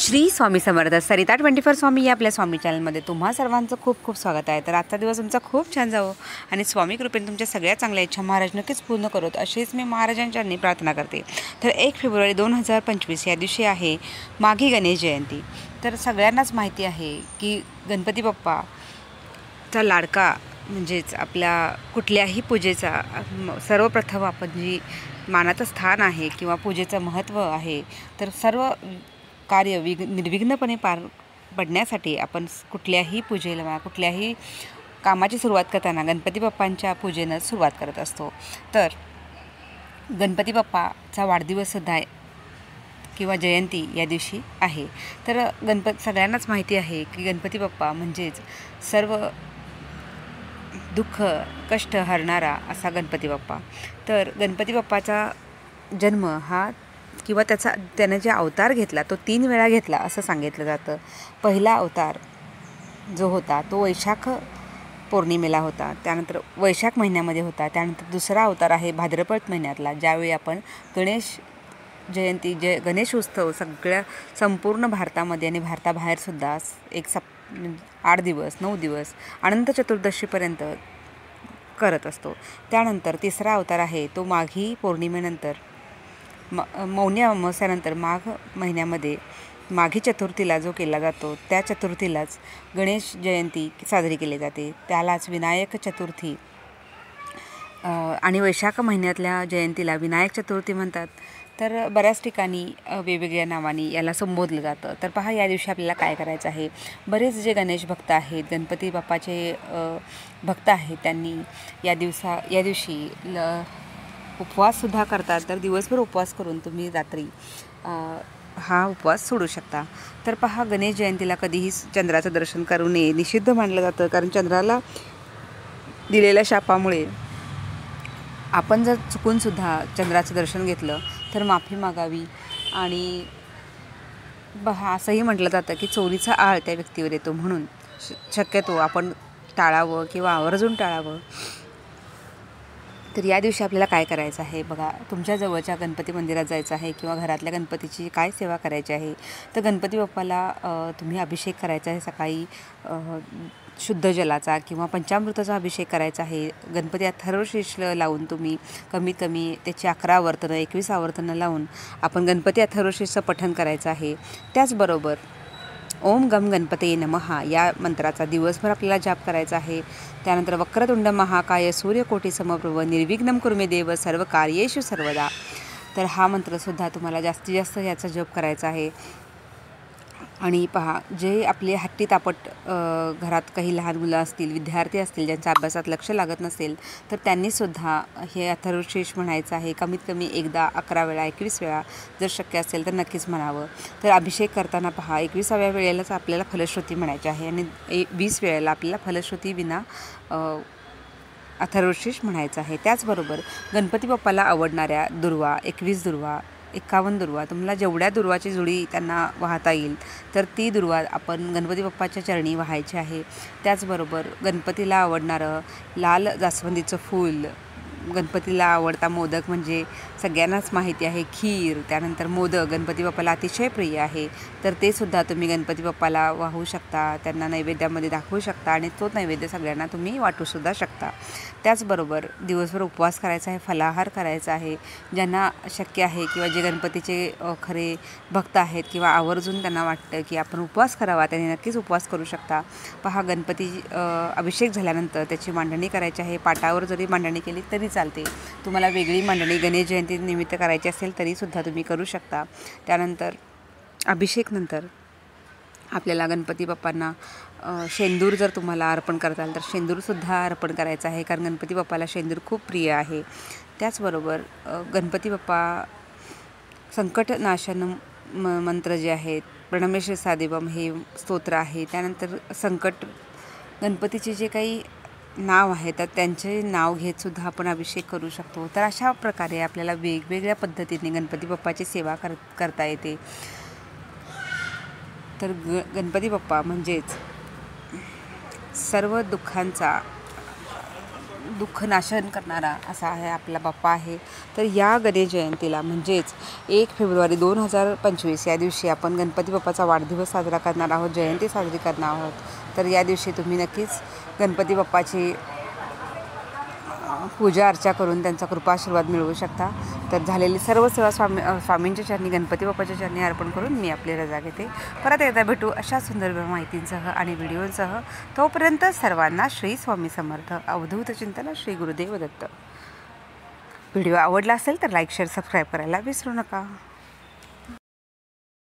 श्री स्वामी समर्थ सरिता 24 स्वामी या आपल्या स्वामी चॅनलमध्ये तुम्हा सर्वांचं खूप खूप स्वागत आहे। तर आजचा दिवस तुमचा खूप छान जावो आणि स्वामी कृपेने तुमच्या सगळ्या चांगल्या इच्छा महाराज नक्कीच पूर्ण करोत अशीच मी महाराजांच्या चरणी प्रार्थना करते। तर 1 फेब्रुवारी 2025 या दिवशी आहे माघी गणेश जयंती। तर सगळ्यांनाच माहिती आहे की गणपती बाप्पाचा लाडका म्हणजेच आपल्या कुठल्याही पूजेचा सर्वप्रथम आपण जी मानाचं स्थान आहे किंवा पूजेचं महत्त्व आहे तर सर्व कार्य निर्विघ्नपणे पार पडण्यासाठी आपण कुठल्याही पूजेला कुठल्याही कामाची सुरुवात करताना गणपती बाप्पांच्या पूजेनं सुरुवात करत असतो। तर गणपती बाप्पाचा वाढदिवससुद्धा किंवा जयंती या दिवशी आहे। तर सगळ्यांनाच माहिती आहे की गणपती बाप्पा म्हणजेच सर्व दुःख कष्ट हरणारा असा गणपती बाप्पा। तर गणपती बाप्पाचा जन्म हा किंवा त्याने जे अवतार घेतला तो 3 वेळा घेतला असं सांगितलं जातं। पहिला अवतार जो होता तो वैशाख पौर्णिमेला होता, त्यानंतर वैशाख महिन्यामध्ये होता। त्यानंतर दुसरा अवतार आहे भाद्रपद महिन्यातला, ज्यावेळी आपण गणेश जयंती गणेश उत्सव सगळ्या संपूर्ण भारतामध्ये आणि भारताबाहेरसुद्धा 8 दिवस 9 दिवस अनंत चतुर्दशीपर्यंत करत असतो। त्यानंतर तिसरा अवतार आहे तो माघी पौर्णिमेनंतर मौनी अमावस्यानंतर माघ महिन्यामध्ये माघी चतुर्थीला जो केला जातो त्या चतुर्थीलाच गणेश जयंती साजरी केली जाते, त्यालाच विनायक चतुर्थी आणि वैशाख महिन्यातल्या जयंतीला विनायक चतुर्थी म्हणतात। तर बऱ्याच ठिकाणी वेगवेगळ्या नावांनी याला संबोधलं जातं। तर पहा या दिवशी आपल्याला काय करायचं आहे। बरेच जे गणेश भक्त आहेत गणपती बाप्पाचे भक्त आहेत त्यांनी या दिवशी उपवाससुद्धा करतात। तर दिवसभर उपवास करून तुम्ही रात्री हा उपवास सोडू शकता। तर पहा गणेश जयंतीला कधीही चंद्राचं दर्शन करू नये निषिद्ध मानलं जातं, कारण चंद्राला दिलेल्या शापामुळे आपण जर चुकूनसुद्धा चंद्राचं दर्शन घेतलं तर माफी मागावी आणि असंही म्हटलं जातं की चोरीचा आळ त्या व्यक्तीवर येतो, म्हणून शक्यतो आपण टाळावं किंवा आवर्जून टाळावं। तर या दिवशी आपल्याला काय करायचं आहे बघा, तुमच्या जवळच्या गणपती मंदिरात जायचं आहे किंवा घरातल्या गणपतीची काय सेवा करायची आहे। तर गणपती बाप्पाला तुम्ही अभिषेक करायचा आहे सकाळी शुद्ध जलाचा किंवा पंचामृताचा अभिषेक करायचा आहे। गणपती अथर्वशीर्ष लावून तुम्ही कमीत कमी त्याची 11 आवर्तनं 21 आवर्तनं लावून आपण गणपती अथर्वशीर्षचं पठण करायचं आहे। त्याचबरोबर ओम गम गणपतये नमः या मंत्राचा दिवसभर आपल्याला जाप करायचा आहे। त्यानंतर वक्रतुंड महाकाय सूर्यकोटी समप्रभ निर्विघ्नं कुरु मे देव सर्व कार्येषु सर्वदा, तर हा मंत्रसुद्धा तुम्हाला जास्तीत जास्त याचा जप करायचा आहे। आणि पहा जे आपले हट्टी तापट घरात काही लहान मुलं असतील विद्यार्थी असतील ज्यांच्या अभ्यासात लक्ष लागत नसेल तर त्यांनीसुद्धा हे अथर्वशीर्ष म्हणायचं आहे कमीत कमी एकदा 11 वेळा 21 वेळा जर शक्य असेल तर नक्कीच म्हणावं। तर अभिषेक करताना पहा 21व्या वेळेलाच आपल्याला फलश्रुती म्हणायची आहे आणि 20 वेळेला आपल्याला फलश्रुती विना अथर्वशीर्ष म्हणायचं आहे। त्याचबरोबर गणपती बाप्पाला आवडणाऱ्या दुर्वा 21 दुर्वा 51 दुर्वा तुम्हाला जेवढ्या दुर्वाची जुडी त्यांना वाहता येईल तर ती दुर्वा आपण गणपती बाप्पाच्या चरणी वाहायची आहे। त्याचबरोबर गणपतीला आवडणारं लाल जास्वंदीचं फूल, गणपतीला आवडता मोदक म्हणजे सगळ्यांनाच माहिती आहे खीर, त्यानंतर मोदक गणपती बाप्पाला अतिशय प्रिय आहे, तर ते सुद्धा तुम्ही गणपती बाप्पाला वाहू शकता, त्यांना नैवेद्यामध्ये दाखवू शकता आणि तो नैवेद्य सगळ्यांना तुम्ही वाटूसुद्धा शकता। त्याचबरोबर दिवसभर उपवास करायचा आहे, फलाहार करायचा आहे। ज्यांना शक्य आहे किंवा जे गणपतीचे खरे भक्त आहेत किंवा आवर्जून त्यांना वाटतं की आपण उपवास करावा त्यांनी नक्कीच उपवास करू शकता। पहा गणपती अभिषेक झाल्यानंतर त्याची मांडणी करायची आहे। पाटावर जरी मांडणी केली तरी चालते, तुम्हाला वेगळी मांडणी गणेश जयंती निमित्त करायची असेल तरीसुद्धा तुम्ही करू शकता। त्यानंतर अभिषेकनंतर आपल्याला गणपती बाप्पांना शेंदूर जर तुम्हाला अर्पण करता आलं तर शेंदूरसुद्धा अर्पण करायचं आहे, कारण गणपती बाप्पाला शेंदूर खूप प्रिय आहे। त्याचबरोबर गणपती बाप्पा संकटनाशन मंत्र जे आहेत प्रणमेश सादेवम हे स्तोत्र आहे। त्यानंतर गणपतीचे जे काही नाव आहे तर त्यांचे नाव घेतसुद्धा आपण अभिषेक करू शकतो। तर अशा प्रकारे आपल्याला वेगवेगळ्या पद्धतीने गणपती बाप्पाची सेवा करता येते। तर गणपती बाप्पा म्हणजेच सर्व दुःखांचा दुःख नाशन करणारा असा आहे आपला बाप्पा आहे. तर या गणेश जयंतीला म्हणजेच 1 फेब्रुवारी 2025 या दिवशी आपण गणपती बाप्पाचा वाढदिवस साजरा करणार आहोत, जयंती साजरी करणार आहोत. तर या दिवशी तुम्ही नक्कीच गणपती बाप्पाची पूजा अर्चा करून त्यांचा कृपा आशीर्वाद मिळवू शकता. तर झालेली सर्व सेवा स्वामींच्या चरणी, गणपती बाप्पाच्या चरणी अर्पण करून मी आपली रजा घेते. परत एकदा भेटू अशा सुंदर माहितींसह आणि व्हिडिओसह. तोपर्यंत सर्वांना श्री स्वामी समर्थ. अवधूत चिंतन. श्री गुरुदेव दत्त. व्हिडिओ आवडला असेल तर लाईक, शेअर, सबस्क्राईब करायला विसरू नका.